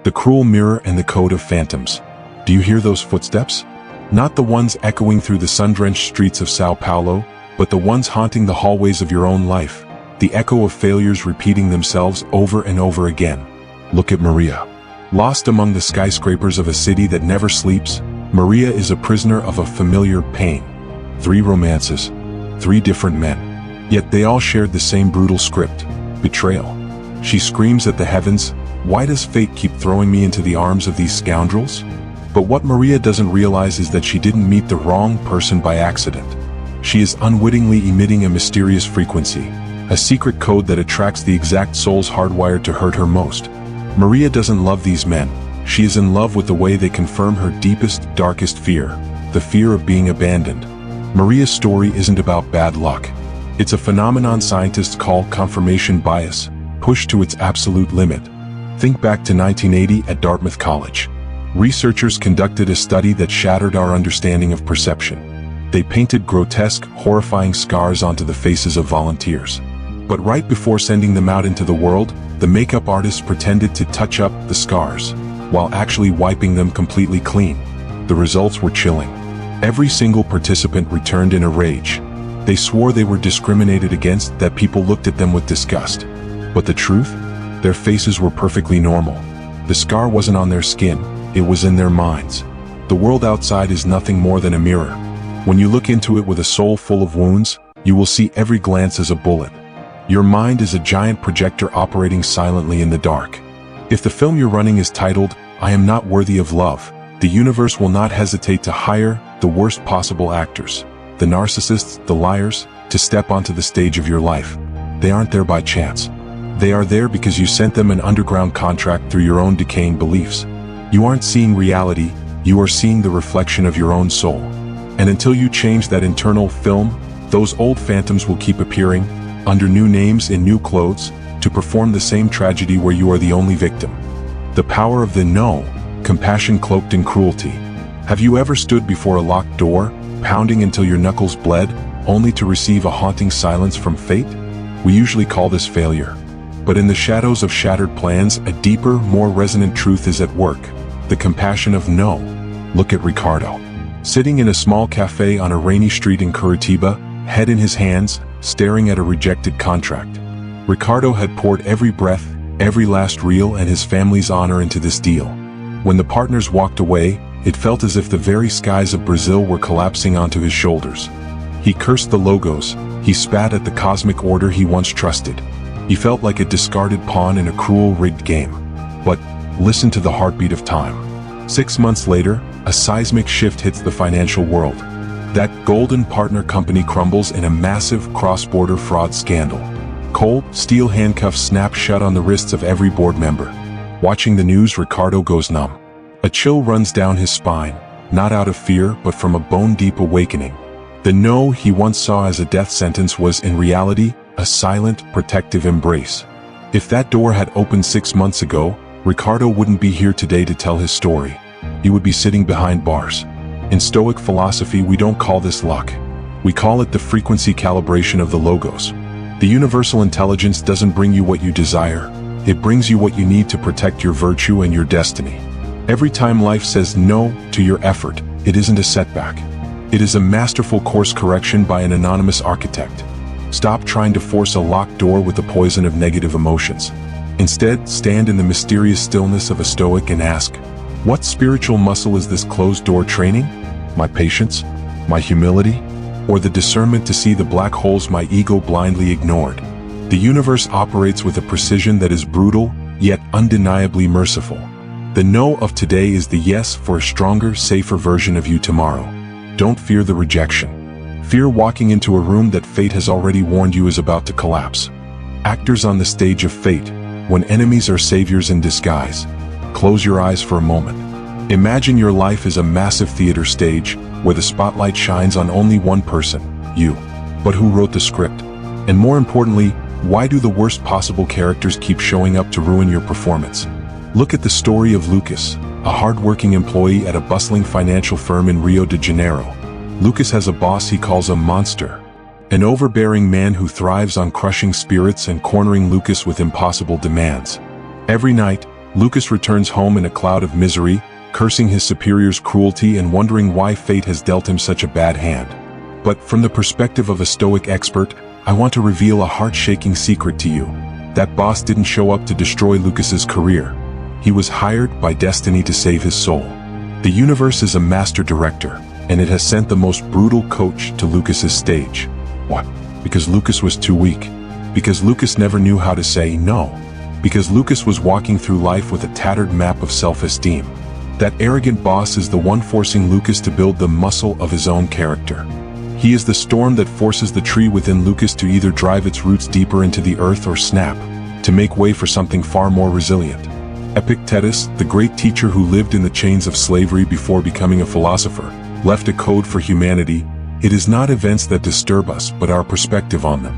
The cruel mirror and the code of phantoms. Do you hear those footsteps? Not the ones echoing through the sun-drenched streets of Sao Paulo, but the ones haunting the hallways of your own life. The echo of failures repeating themselves over and over again. Look at Maria. Lost among the skyscrapers of a city that never sleeps, Maria is a prisoner of a familiar pain. 3 romances. 3 different men. Yet they all shared the same brutal script. Betrayal. She screams at the heavens, "Why does fate keep throwing me into the arms of these scoundrels?" But what Maria doesn't realize is that she didn't meet the wrong person by accident. She is unwittingly emitting a mysterious frequency, a secret code that attracts the exact souls hardwired to hurt her most. Maria doesn't love these men. She is in love with the way they confirm her deepest, darkest fear, the fear of being abandoned. Maria's story isn't about bad luck. It's a phenomenon scientists call confirmation bias, pushed to its absolute limit. Think back to 1980 at Dartmouth College. Researchers conducted a study that shattered our understanding of perception. They painted grotesque, horrifying scars onto the faces of volunteers. But right before sending them out into the world, the makeup artists pretended to touch up the scars, while actually wiping them completely clean. The results were chilling. Every single participant returned in a rage. They swore they were discriminated against, that people looked at them with disgust. But the truth? Their faces were perfectly normal. The scar wasn't on their skin, it was in their minds. The world outside is nothing more than a mirror. When you look into it with a soul full of wounds, you will see every glance as a bullet. Your mind is a giant projector operating silently in the dark. If the film you're running is titled, "I Am Not Worthy of Love," the universe will not hesitate to hire the worst possible actors, the narcissists, the liars, to step onto the stage of your life. They aren't there by chance. They are there because you sent them an underground contract through your own decaying beliefs. You aren't seeing reality, you are seeing the reflection of your own soul. And until you change that internal film, those old phantoms will keep appearing, under new names in new clothes, to perform the same tragedy where you are the only victim. The power of the no, compassion cloaked in cruelty. Have you ever stood before a locked door, pounding until your knuckles bled, only to receive a haunting silence from fate? We usually call this failure. But in the shadows of shattered plans, a deeper, more resonant truth is at work. The compassion of no. Look at Ricardo. Sitting in a small cafe on a rainy street in Curitiba, head in his hands, staring at a rejected contract. Ricardo had poured every breath, every last reel and his family's honor into this deal. When the partners walked away, it felt as if the very skies of Brazil were collapsing onto his shoulders. He cursed the logos, he spat at the cosmic order he once trusted. He felt like a discarded pawn in a cruel, rigged game. But listen to the heartbeat of time. 6 months later, a seismic shift hits the financial world. That golden partner company crumbles in a massive cross-border fraud scandal. Cold, steel handcuffs snap shut on the wrists of every board member. Watching the news, Ricardo goes numb. A chill runs down his spine, not out of fear but from a bone-deep awakening. The no he once saw as a death sentence was in reality a silent, protective embrace. If that door had opened 6 months ago, Ricardo wouldn't be here today to tell his story. He would be sitting behind bars. In Stoic philosophy, we don't call this luck. We call it the frequency calibration of the logos. The universal intelligence doesn't bring you what you desire. It brings you what you need to protect your virtue and your destiny. Every time life says no to your effort, it isn't a setback. It is a masterful course correction by an anonymous architect. Stop trying to force a locked door with the poison of negative emotions. Instead, stand in the mysterious stillness of a Stoic and ask, what spiritual muscle is this closed door training? My patience? My humility? Or the discernment to see the black holes my ego blindly ignored? The universe operates with a precision that is brutal, yet undeniably merciful. The no of today is the yes for a stronger, safer version of you tomorrow. Don't fear the rejection. Fear walking into a room that fate has already warned you is about to collapse. Actors on the stage of fate, when enemies are saviors in disguise. Close your eyes for a moment. Imagine your life is a massive theater stage, where the spotlight shines on only one person, you. But who wrote the script? And more importantly, why do the worst possible characters keep showing up to ruin your performance? Look at the story of Lucas, a hard-working employee at a bustling financial firm in Rio de Janeiro. Lucas has a boss he calls a monster. An overbearing man who thrives on crushing spirits and cornering Lucas with impossible demands. Every night, Lucas returns home in a cloud of misery, cursing his superior's cruelty and wondering why fate has dealt him such a bad hand. But from the perspective of a Stoic expert, I want to reveal a heart-shaking secret to you. That boss didn't show up to destroy Lucas's career. He was hired by destiny to save his soul. The universe is a master director, and it has sent the most brutal coach to Lucas's stage. What? Because Lucas was too weak. Because Lucas never knew how to say no. Because Lucas was walking through life with a tattered map of self-esteem. That arrogant boss is the one forcing Lucas to build the muscle of his own character. He is the storm that forces the tree within Lucas to either drive its roots deeper into the earth or snap, to make way for something far more resilient. Epictetus, the great teacher who lived in the chains of slavery before becoming a philosopher, left a code for humanity. It is not events that disturb us, but our perspective on them.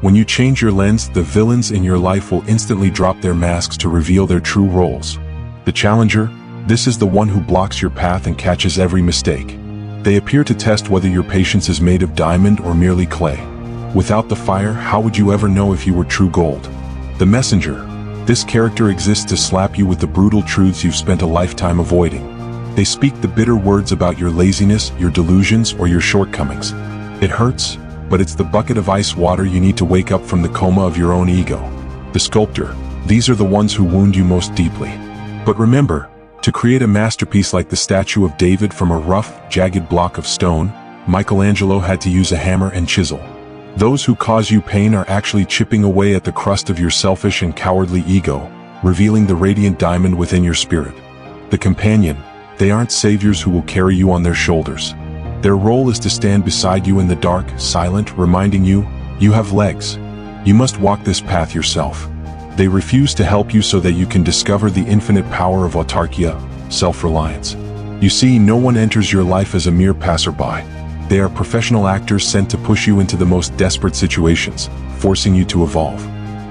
When you change your lens, the villains in your life will instantly drop their masks to reveal their true roles. The challenger, this is the one who blocks your path and catches every mistake. They appear to test whether your patience is made of diamond or merely clay. Without the fire, how would you ever know if you were true gold? The messenger. This character exists to slap you with the brutal truths you've spent a lifetime avoiding. They speak the bitter words about your laziness, your delusions, or your shortcomings. It hurts, but it's the bucket of ice water you need to wake up from the coma of your own ego. The sculptor. These are the ones who wound you most deeply. But remember, to create a masterpiece like the statue of David from a rough, jagged block of stone, Michelangelo had to use a hammer and chisel. Those who cause you pain are actually chipping away at the crust of your selfish and cowardly ego, revealing the radiant diamond within your spirit. The companion. They aren't saviors who will carry you on their shoulders. Their role is to stand beside you in the dark, silent, reminding you, you have legs. You must walk this path yourself. They refuse to help you so that you can discover the infinite power of autarkia, self-reliance. You see, no one enters your life as a mere passerby. They are professional actors sent to push you into the most desperate situations, forcing you to evolve.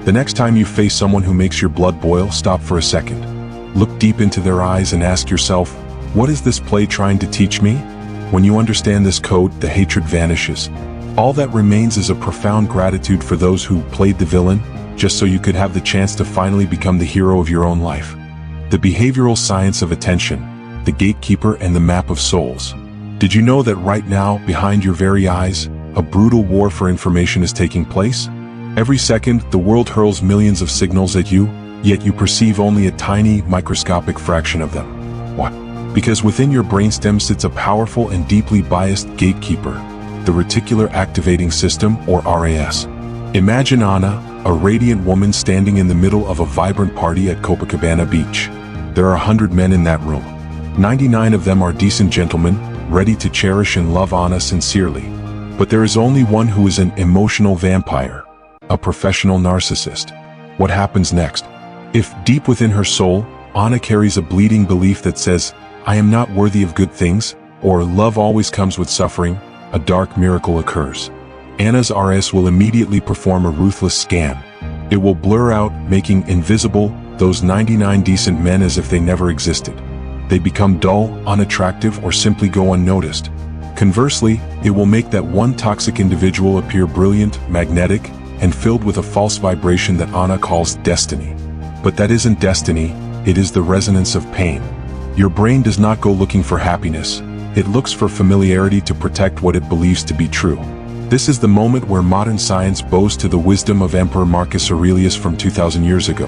The next time you face someone who makes your blood boil, stop for a second. Look deep into their eyes and ask yourself, what is this play trying to teach me? When you understand this code, the hatred vanishes. All that remains is a profound gratitude for those who played the villain, just so you could have the chance to finally become the hero of your own life. The behavioral science of attention, the gatekeeper and the map of souls. Did you know that right now, behind your very eyes, a brutal war for information is taking place? Every second, the world hurls millions of signals at you, yet you perceive only a tiny, microscopic fraction of them. What? Because within your brainstem sits a powerful and deeply biased gatekeeper, the reticular activating system, or RAS. Imagine Anna, a radiant woman standing in the middle of a vibrant party at Copacabana Beach. There are 100 men in that room. 99 of them are decent gentlemen, ready to cherish and love Anna sincerely. But there is only one who is an emotional vampire, a professional narcissist. What happens next? If, deep within her soul, Anna carries a bleeding belief that says, I am not worthy of good things, or love always comes with suffering, a dark miracle occurs. Anna's RS will immediately perform a ruthless scan. It will blur out, making invisible those 99 decent men as if they never existed. They become dull, unattractive, or simply go unnoticed. Conversely, it will make that one toxic individual appear brilliant, magnetic, and filled with a false vibration that Anna calls destiny. But that isn't destiny, it is the resonance of pain. Your brain does not go looking for happiness. It looks for familiarity to protect what it believes to be true. This is the moment where modern science bows to the wisdom of Emperor Marcus Aurelius from 2,000 years ago.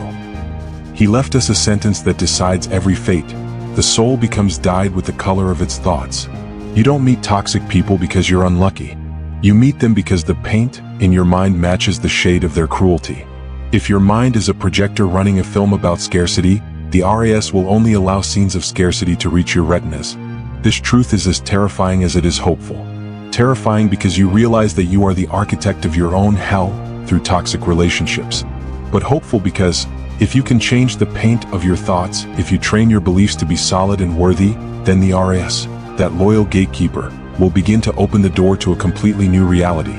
He left us a sentence that decides every fate. The soul becomes dyed with the color of its thoughts. You don't meet toxic people because you're unlucky. You meet them because the paint in your mind matches the shade of their cruelty. If your mind is a projector running a film about scarcity, the RAS will only allow scenes of scarcity to reach your retinas. This truth is as terrifying as it is hopeful. Terrifying because you realize that you are the architect of your own hell through toxic relationships. But hopeful because, if you can change the paint of your thoughts, if you train your beliefs to be solid and worthy, then the RAS, that loyal gatekeeper, will begin to open the door to a completely new reality.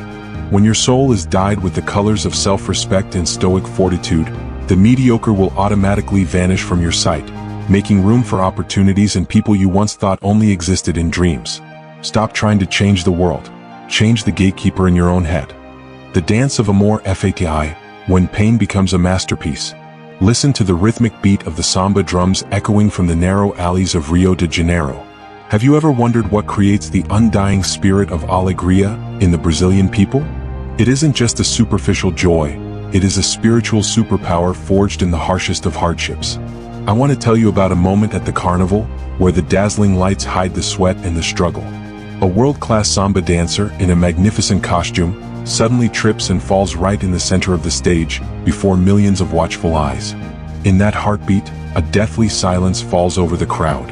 When your soul is dyed with the colors of self-respect and stoic fortitude, the mediocre will automatically vanish from your sight, making room for opportunities and people you once thought only existed in dreams. Stop trying to change the world. Change the gatekeeper in your own head. The dance of amor fati, when pain becomes a masterpiece. Listen to the rhythmic beat of the samba drums echoing from the narrow alleys of Rio de Janeiro. Have you ever wondered what creates the undying spirit of alegria in the Brazilian people? It isn't just a superficial joy, it is a spiritual superpower forged in the harshest of hardships. I want to tell you about a moment at the carnival where the dazzling lights hide the sweat and the struggle. A world-class samba dancer in a magnificent costume suddenly trips and falls right in the center of the stage before millions of watchful eyes. In that heartbeat, a deathly silence falls over the crowd.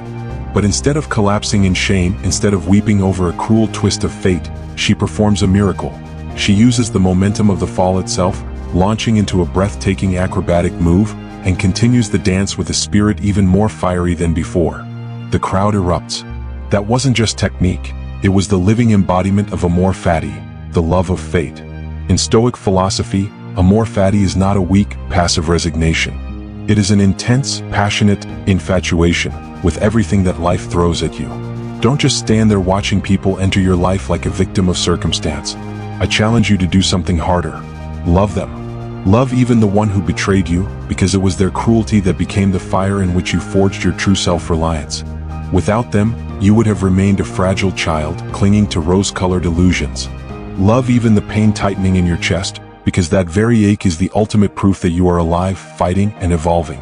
But instead of collapsing in shame, instead of weeping over a cruel twist of fate, she performs a miracle. She uses the momentum of the fall itself, launching into a breathtaking acrobatic move, and continues the dance with a spirit even more fiery than before. The crowd erupts. That wasn't just technique, it was the living embodiment of amor fati, the love of fate. In Stoic philosophy, amor fati is not a weak, passive resignation. It is an intense, passionate infatuation with everything that life throws at you. Don't just stand there watching people enter your life like a victim of circumstance. I challenge you to do something harder. Love them. Love even the one who betrayed you, because it was their cruelty that became the fire in which you forged your true self-reliance. Without them, you would have remained a fragile child, clinging to rose-colored illusions. Love even the pain tightening in your chest, because that very ache is the ultimate proof that you are alive, fighting, and evolving.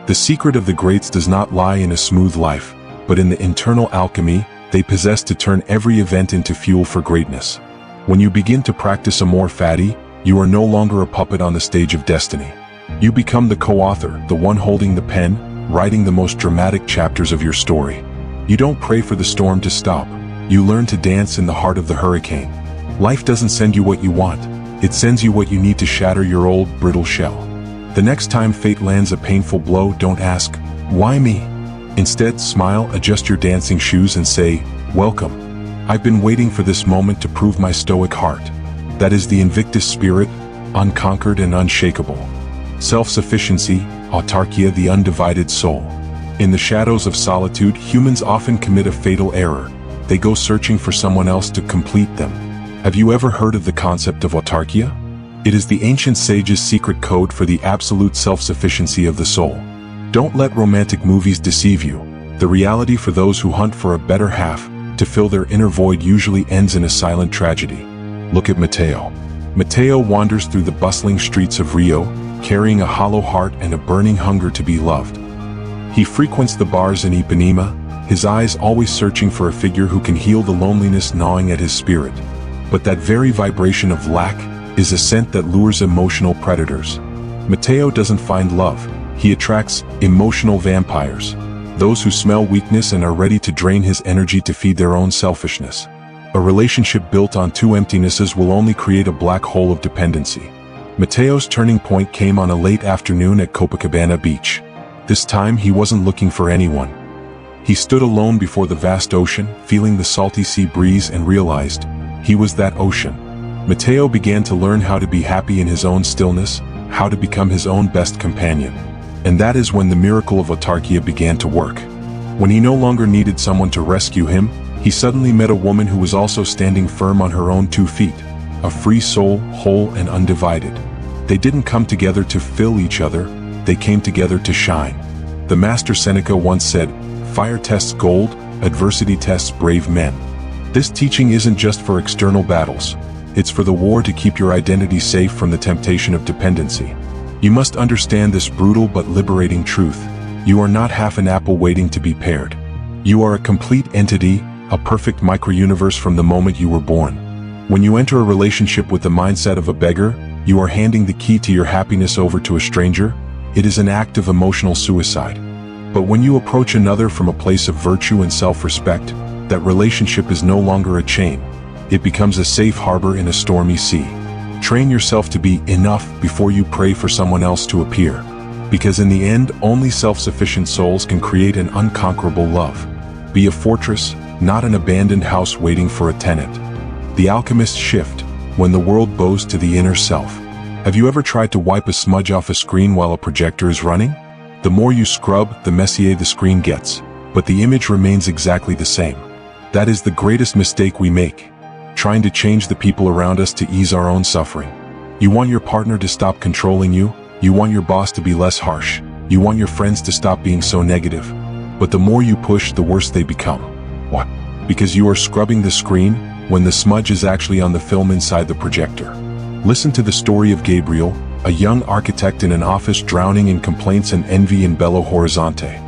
The secret of the greats does not lie in a smooth life, but in the internal alchemy they possess to turn every event into fuel for greatness. When you begin to practice amor fati, you are no longer a puppet on the stage of destiny. You become the co-author, the one holding the pen, writing the most dramatic chapters of your story. You don't pray for the storm to stop. You learn to dance in the heart of the hurricane. Life doesn't send you what you want. It sends you what you need to shatter your old, brittle shell. The next time fate lands a painful blow, don't ask, "Why me?" Instead, smile, adjust your dancing shoes and say, "Welcome. I've been waiting for this moment to prove my stoic heart." That is the Invictus spirit, unconquered and unshakable. Self-sufficiency, autarkia, the undivided soul. In the shadows of solitude, humans often commit a fatal error. They go searching for someone else to complete them. Have you ever heard of the concept of autarkia? It is the ancient sage's secret code for the absolute self-sufficiency of the soul. Don't let romantic movies deceive you. The reality for those who hunt for a better half, to fill their inner void, usually ends in a silent tragedy. Look at Matteo. Matteo wanders through the bustling streets of Rio, carrying a hollow heart and a burning hunger to be loved. He frequents the bars in Ipanema, his eyes always searching for a figure who can heal the loneliness gnawing at his spirit. But that very vibration of lack is a scent that lures emotional predators. Matteo doesn't find love, he attracts emotional vampires. Those who smell weakness and are ready to drain his energy to feed their own selfishness. A relationship built on two emptinesses will only create a black hole of dependency. Matteo's turning point came on a late afternoon at Copacabana Beach. This time he wasn't looking for anyone. He stood alone before the vast ocean, feeling the salty sea breeze, and realized he was that ocean. Matteo began to learn how to be happy in his own stillness, how to become his own best companion. And that is when the miracle of autarkia began to work. When he no longer needed someone to rescue him, he suddenly met a woman who was also standing firm on her own 2 feet, a free soul, whole and undivided. They didn't come together to fill each other, they came together to shine. The master Seneca once said, "Fire tests gold, adversity tests brave men." This teaching isn't just for external battles. It's for the war to keep your identity safe from the temptation of dependency. You must understand this brutal but liberating truth. You are not half an apple waiting to be pared. You are a complete entity, a perfect micro-universe from the moment you were born. When you enter a relationship with the mindset of a beggar, you are handing the key to your happiness over to a stranger. It is an act of emotional suicide. But when you approach another from a place of virtue and self-respect, that relationship is no longer a chain. It becomes a safe harbor in a stormy sea. Train yourself to be enough before you pray for someone else to appear. Because in the end, only self-sufficient souls can create an unconquerable love. Be a fortress, not an abandoned house waiting for a tenant. The alchemist's shift, when the world bows to the inner self. Have you ever tried to wipe a smudge off a screen while a projector is running? The more you scrub, the messier the screen gets, but the image remains exactly the same. That is the greatest mistake we make, trying to change the people around us to ease our own suffering. You want your partner to stop controlling you? You want your boss to be less harsh. You want your friends to stop being so negative. But the more you push, the worse they become. What? Because you are scrubbing the screen when the smudge is actually on the film inside the projector. Listen to the story of Gabriel, a young architect in an office drowning in complaints and envy in Belo Horizonte.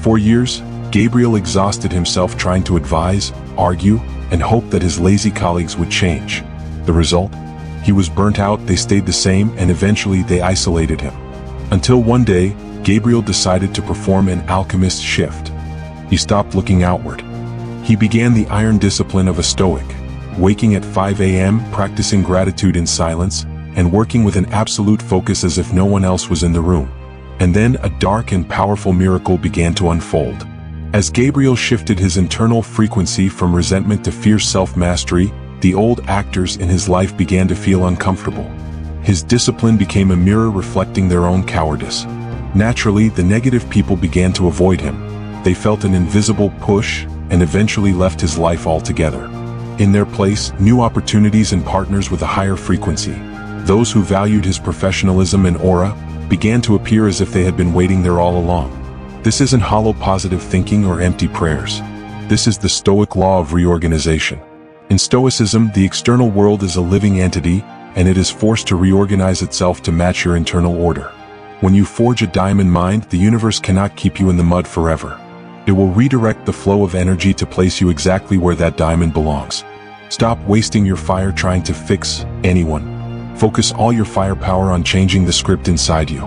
For years, Gabriel exhausted himself trying to advise, argue, and hope that his lazy colleagues would change. The result? He was burnt out, they stayed the same, and eventually they isolated him. Until one day, Gabriel decided to perform an alchemist shift. He stopped looking outward. He began the iron discipline of a Stoic, waking at 5 a.m., practicing gratitude in silence, and working with an absolute focus as if no one else was in the room. And then a dark and powerful miracle began to unfold. As Gabriel shifted his internal frequency from resentment to fierce self-mastery, the old actors in his life began to feel uncomfortable. His discipline became a mirror reflecting their own cowardice. Naturally, the negative people began to avoid him. They felt an invisible push and eventually left his life altogether. In their place, new opportunities and partners with a higher frequency, those who valued his professionalism and aura, began to appear as if they had been waiting there all along. This isn't hollow positive thinking or empty prayers. This is the Stoic law of reorganization. In Stoicism, the external world is a living entity, and it is forced to reorganize itself to match your internal order. When you forge a diamond mind, the universe cannot keep you in the mud forever. It will redirect the flow of energy to place you exactly where that diamond belongs. Stop wasting your fire trying to fix anyone. Focus all your firepower on changing the script inside you.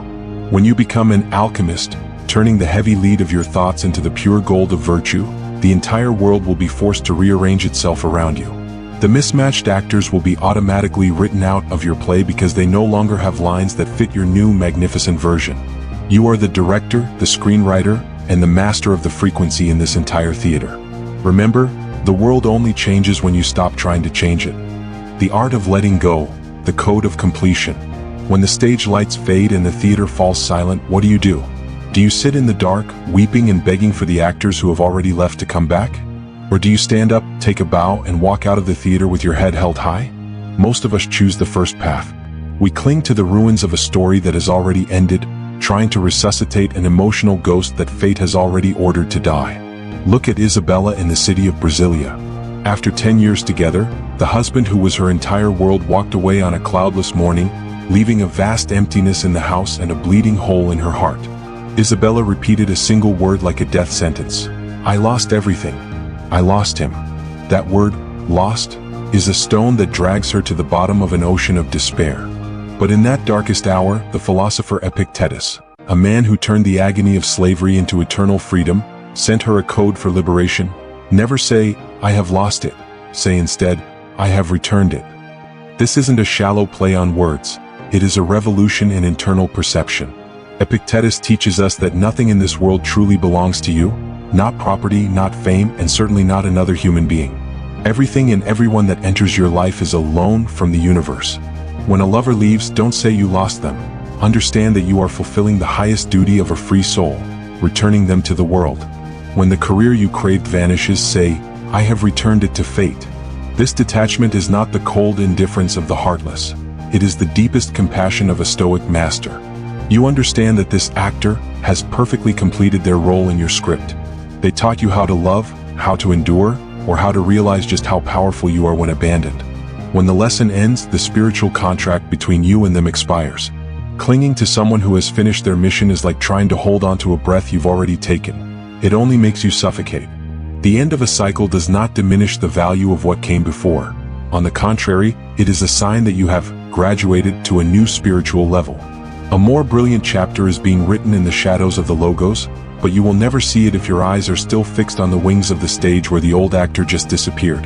When you become an alchemist, turning the heavy lead of your thoughts into the pure gold of virtue, the entire world will be forced to rearrange itself around you. The mismatched actors will be automatically written out of your play because they no longer have lines that fit your new magnificent version. You are the director, the screenwriter, and the master of the frequency in this entire theater. Remember, the world only changes when you stop trying to change it. The art of letting go, the code of completion. When the stage lights fade and the theater falls silent, what do? Do you sit in the dark, weeping and begging for the actors who have already left to come back? Or do you stand up, take a bow, and walk out of the theater with your head held high? Most of us choose the first path. We cling to the ruins of a story that has already ended, trying to resuscitate an emotional ghost that fate has already ordered to die. Look at Isabella in the city of Brasilia. After 10 years together, the husband who was her entire world walked away on a cloudless morning, leaving a vast emptiness in the house and a bleeding hole in her heart. Isabella repeated a single word like a death sentence. I lost everything. I lost him. That word, lost, is a stone that drags her to the bottom of an ocean of despair. But in that darkest hour, the philosopher Epictetus, a man who turned the agony of slavery into eternal freedom, sent her a code for liberation. Never say, I have lost it. Say instead, I have returned it. This isn't a shallow play on words. It is a revolution in internal perception. Epictetus teaches us that nothing in this world truly belongs to you, not property, not fame, and certainly not another human being. Everything and everyone that enters your life is a loan from the universe. When a lover leaves, don't say you lost them. Understand that you are fulfilling the highest duty of a free soul, returning them to the world. When the career you craved vanishes, say, I have returned it to fate. This detachment is not the cold indifference of the heartless. It is the deepest compassion of a Stoic master. You understand that this actor has perfectly completed their role in your script. They taught you how to love, how to endure, or how to realize just how powerful you are when abandoned. When the lesson ends, the spiritual contract between you and them expires. Clinging to someone who has finished their mission is like trying to hold on to a breath you've already taken. It only makes you suffocate. The end of a cycle does not diminish the value of what came before. On the contrary, it is a sign that you have graduated to a new spiritual level. A more brilliant chapter is being written in the shadows of the logos, but you will never see it if your eyes are still fixed on the wings of the stage where the old actor just disappeared.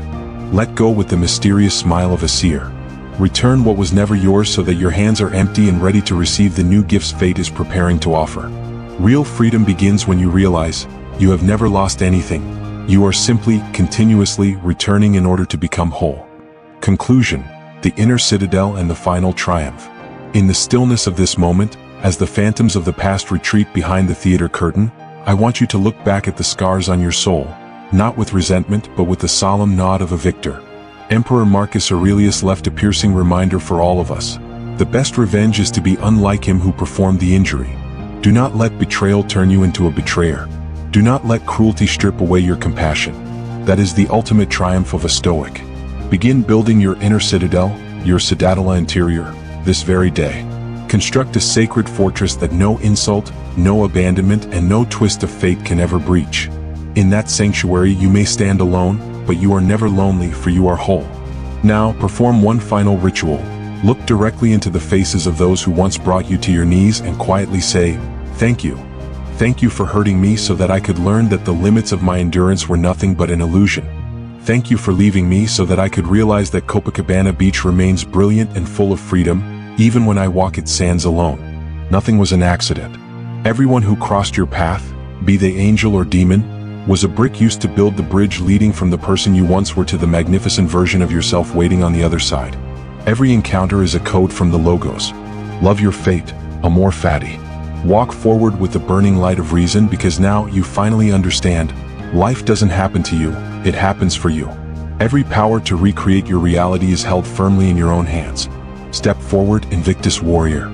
Let go with the mysterious smile of a seer. Return what was never yours so that your hands are empty and ready to receive the new gifts fate is preparing to offer. Real freedom begins when you realize you have never lost anything. You are simply, continuously returning in order to become whole. Conclusion: the inner citadel and the final triumph. In the stillness of this moment, as the phantoms of the past retreat behind the theater curtain, I want you to look back at the scars on your soul, not with resentment but with the solemn nod of a victor. Emperor Marcus Aurelius left a piercing reminder for all of us. The best revenge is to be unlike him who performed the injury. Do not let betrayal turn you into a betrayer. Do not let cruelty strip away your compassion. That is the ultimate triumph of a Stoic. Begin building your inner citadel, your citadella interior, this very day. Construct a sacred fortress that no insult, no abandonment, and no twist of fate can ever breach. In that sanctuary you may stand alone, but you are never lonely, for you are whole. Now, perform one final ritual. Look directly into the faces of those who once brought you to your knees and quietly say, "Thank you. Thank you for hurting me so that I could learn that the limits of my endurance were nothing but an illusion. Thank you for leaving me so that I could realize that Copacabana Beach remains brilliant and full of freedom, even when I walk its sands alone. Nothing was an accident. Everyone who crossed your path, be they angel or demon, was a brick used to build the bridge leading from the person you once were to the magnificent version of yourself waiting on the other side. Every encounter is a code from the Logos. Love your fate, amor fati. Walk forward with the burning light of reason, because now you finally understand, life doesn't happen to you, it happens for you. Every power to recreate your reality is held firmly in your own hands. Step forward, Invictus Warrior.